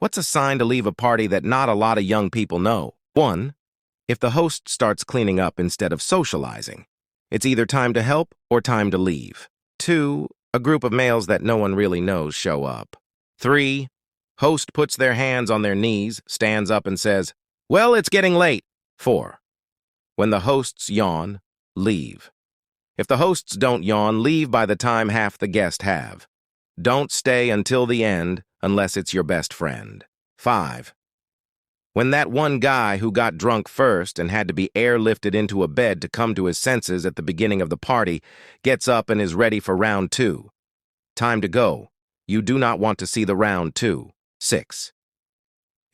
What's a sign to leave a party that not a lot of young people know? 1. If the host starts cleaning up instead of socializing. It's either time to help or time to leave. 2. A group of males that no one really knows show up. 3. Host puts their hands on their knees, stands up and says, "Well, it's getting late." 4. When the hosts yawn, leave. If the hosts don't yawn, leave by the time half the guests have. Don't stay until the end unless it's your best friend. 5. When that one guy who got drunk first and had to be airlifted into a bed to come to his senses at the beginning of the party gets up and is ready for round 2. Time to go. You do not want to see the round 2. 6.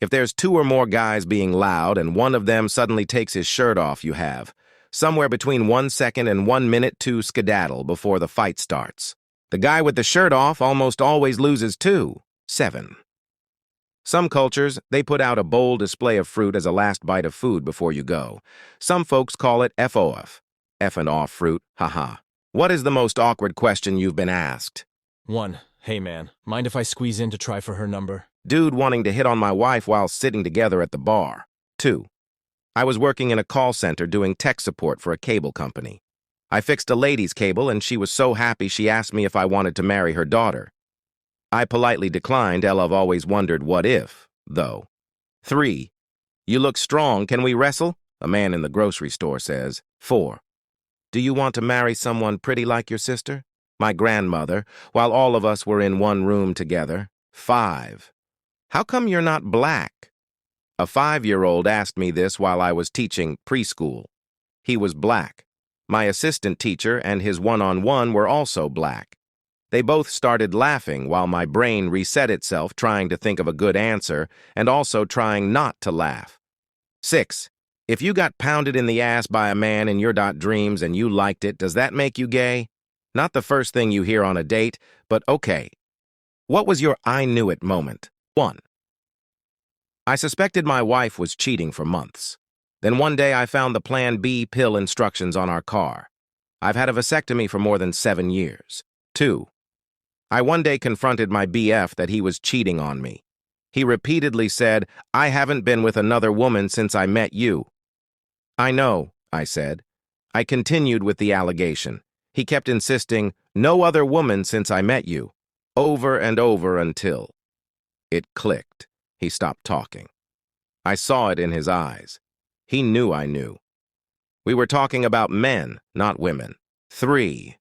If there's 2 or more guys being loud and one of them suddenly takes his shirt off, you have somewhere between 1 second and 1 minute to skedaddle before the fight starts. The guy with the shirt off almost always loses too. 7. Some cultures, they put out a bold display of fruit as a last bite of food before you go. Some folks call it FOF. F and off fruit, haha. What is the most awkward question you've been asked? 1. Hey man, mind if I squeeze in to try for her number? Dude wanting to hit on my wife while sitting together at the bar. 2. I was working in a call center doing tech support for a cable company. I fixed a lady's cable and she was so happy she asked me if I wanted to marry her daughter. I politely declined. I've always wondered what if, though. 3. You look strong. Can we wrestle? A man in the grocery store says. 4. Do you want to marry someone pretty like your sister? My grandmother, while all of us were in one room together. 5. How come you're not black? A 5-year-old asked me this while I was teaching preschool. He was black. My assistant teacher and his one-on-one were also black. They both started laughing while my brain reset itself trying to think of a good answer and also trying not to laugh. 6. If you got pounded in the ass by a man in your dreams and you liked it, does that make you gay? Not the first thing you hear on a date, but okay. What was your I knew it moment? 1. I suspected my wife was cheating for months. Then one day I found the Plan B pill instructions on our car. I've had a vasectomy for more than 7 years. 2. I one day confronted my BF that he was cheating on me. He repeatedly said, "I haven't been with another woman since I met you." "I know," I said. I continued with the allegation. He kept insisting, "No other woman since I met you," over and over until it clicked. He stopped talking. I saw it in his eyes. He knew I knew. We were talking about men, not women. 3.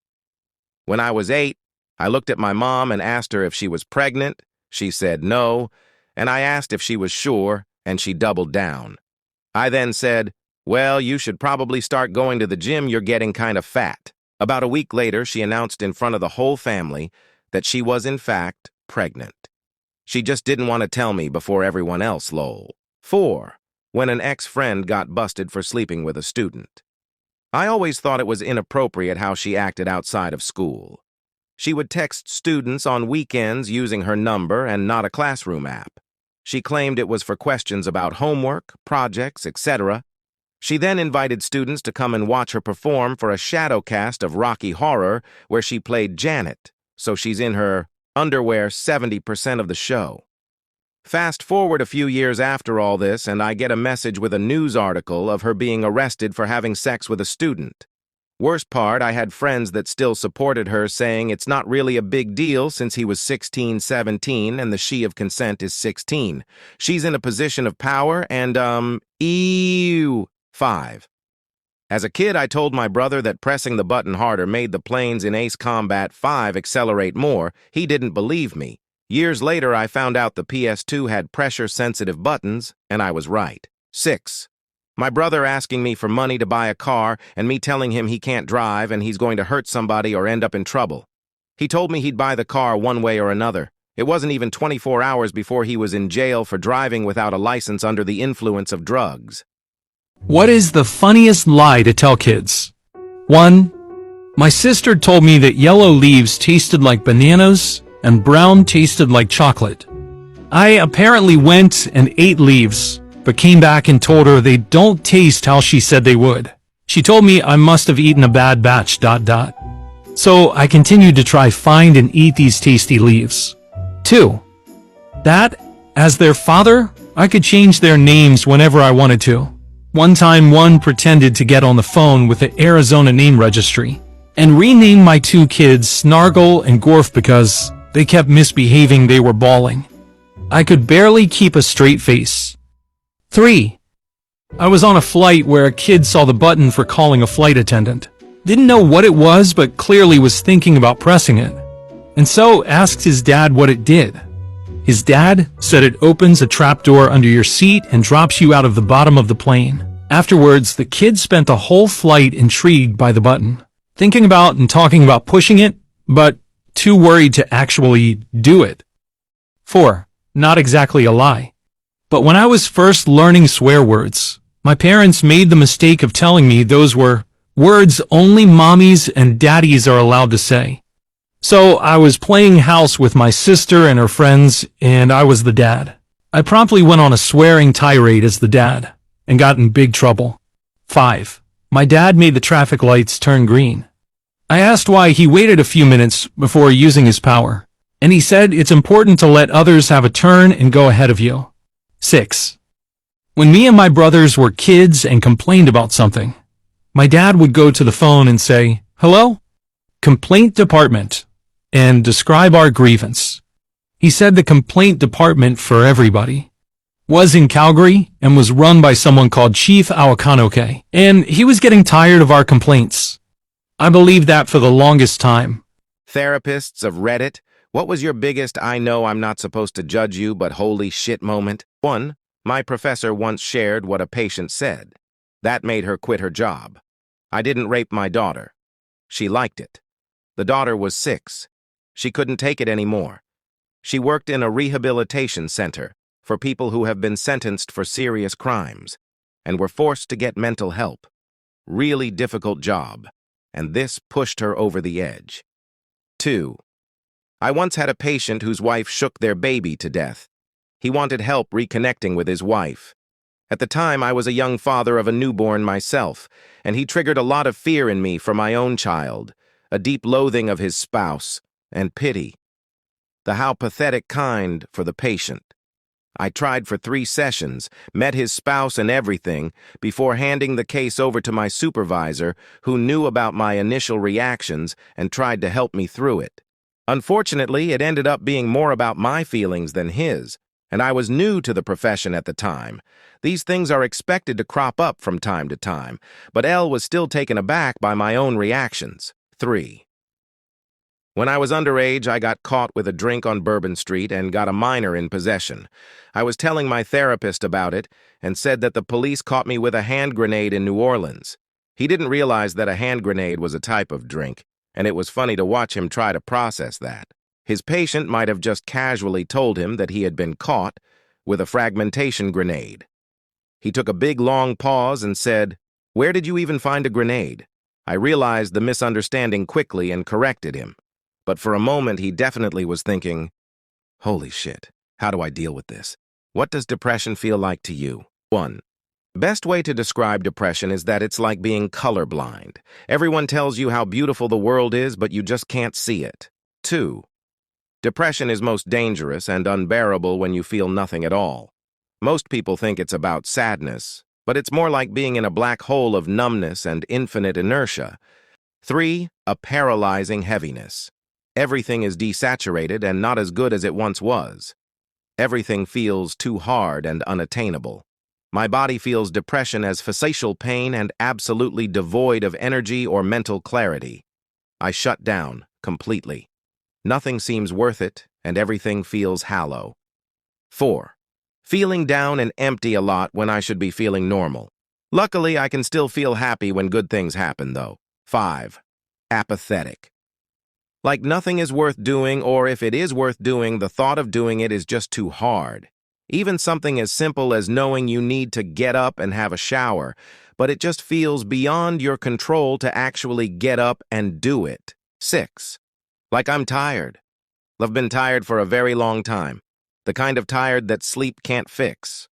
When I was 8, I looked at my mom and asked her if she was pregnant. She said no, and I asked if she was sure, and she doubled down. I then said, "Well, you should probably start going to the gym. You're getting kind of fat." About a week later, she announced in front of the whole family that she was, in fact, pregnant. She just didn't want to tell me before everyone else, lol. 4. When an ex-friend got busted for sleeping with a student. I always thought it was inappropriate how she acted outside of school. She would text students on weekends using her number and not a classroom app. She claimed it was for questions about homework, projects, etc. She then invited students to come and watch her perform for a shadow cast of Rocky Horror where she played Janet, so she's in her underwear 70% of the show. Fast forward a few years after all this, and I get a message with a news article of her being arrested for having sex with a student. Worst part, I had friends that still supported her, saying it's not really a big deal since he was 16, 17, and the she of consent is 16. She's in a position of power and, ew. 5. As a kid, I told my brother that pressing the button harder made the planes in Ace Combat 5 accelerate more. He didn't believe me. Years later, I found out the PS2 had pressure-sensitive buttons, and I was right. 6. My brother asking me for money to buy a car and me telling him he can't drive and he's going to hurt somebody or end up in trouble. He told me he'd buy the car one way or another. It wasn't even 24 hours before he was in jail for driving without a license under the influence of drugs. What is the funniest lie to tell kids? 1. My sister told me that yellow leaves tasted like bananas and brown tasted like chocolate. I apparently went and ate leaves, but came back and told her they don't taste how she said they would. She told me I must have eaten a bad batch ... So I continued to try find and eat these tasty leaves. 2. That As their father, I could change their names whenever I wanted to. One time, one pretended to get on the phone with the Arizona name registry and rename my two kids Snargle and Gorf because they kept misbehaving. They were bawling. I could barely keep a straight face. 3. I was on a flight where a kid saw the button for calling a flight attendant. Didn't know what it was, but clearly was thinking about pressing it, and so asked his dad what it did. His dad said it opens a trapdoor under your seat and drops you out of the bottom of the plane. Afterwards, the kid spent the whole flight intrigued by the button, thinking about and talking about pushing it, but too worried to actually do it. 4. Not exactly a lie. But when I was first learning swear words, my parents made the mistake of telling me those were words only mommies and daddies are allowed to say. So I was playing house with my sister and her friends, and I was the dad. I promptly went on a swearing tirade as the dad, and got in big trouble. 5. My dad made the traffic lights turn green. I asked why he waited a few minutes before using his power, and he said it's important to let others have a turn and go ahead of you. 6. When me and my brothers were kids and complained about something, my dad would go to the phone and say, "Hello? Complaint department," and describe our grievance. He said the complaint department for everybody was in Calgary and was run by someone called Chief Awakanoke, and he was getting tired of our complaints. I believed that for the longest time. Therapists of Reddit, what was your biggest "I know I'm not supposed to judge you, but holy shit" moment? 1. My professor once shared what a patient said. That made her quit her job. I didn't rape my daughter. She liked it. The daughter was 6. She couldn't take it anymore. She worked in a rehabilitation center for people who have been sentenced for serious crimes and were forced to get mental help. Really difficult job, and this pushed her over the edge. 2. I once had a patient whose wife shook their baby to death. He wanted help reconnecting with his wife. At the time, I was a young father of a newborn myself, and he triggered a lot of fear in me for my own child, a deep loathing of his spouse, and pity. The how pathetic kind for the patient. I tried for 3 sessions, met his spouse and everything, before handing the case over to my supervisor, who knew about my initial reactions and tried to help me through it. Unfortunately, it ended up being more about my feelings than his, and I was new to the profession at the time. These things are expected to crop up from time to time, but Elle was still taken aback by my own reactions. 3. When I was underage, I got caught with a drink on Bourbon Street and got a minor in possession. I was telling my therapist about it and said that the police caught me with a hand grenade in New Orleans. He didn't realize that a hand grenade was a type of drink, and it was funny to watch him try to process that. His patient might have just casually told him that he had been caught with a fragmentation grenade. He took a big long pause and said, "Where did you even find a grenade?" I realized the misunderstanding quickly and corrected him. But for a moment, he definitely was thinking, holy shit, how do I deal with this? What does depression feel like to you? 1. Best way to describe depression is that it's like being colorblind. Everyone tells you how beautiful the world is, but you just can't see it. 2. Depression is most dangerous and unbearable when you feel nothing at all. Most people think it's about sadness, but it's more like being in a black hole of numbness and infinite inertia. 3. A paralyzing heaviness. Everything is desaturated and not as good as it once was. Everything feels too hard and unattainable. My body feels depression as facial pain and absolutely devoid of energy or mental clarity. I shut down completely. Nothing seems worth it, and everything feels hollow. 4. Feeling down and empty a lot when I should be feeling normal. Luckily, I can still feel happy when good things happen, though. 5. Apathetic. Like nothing is worth doing, or if it is worth doing, the thought of doing it is just too hard. Even something as simple as knowing you need to get up and have a shower, but it just feels beyond your control to actually get up and do it. 6. Like I'm tired. I've been tired for a very long time. The kind of tired that sleep can't fix.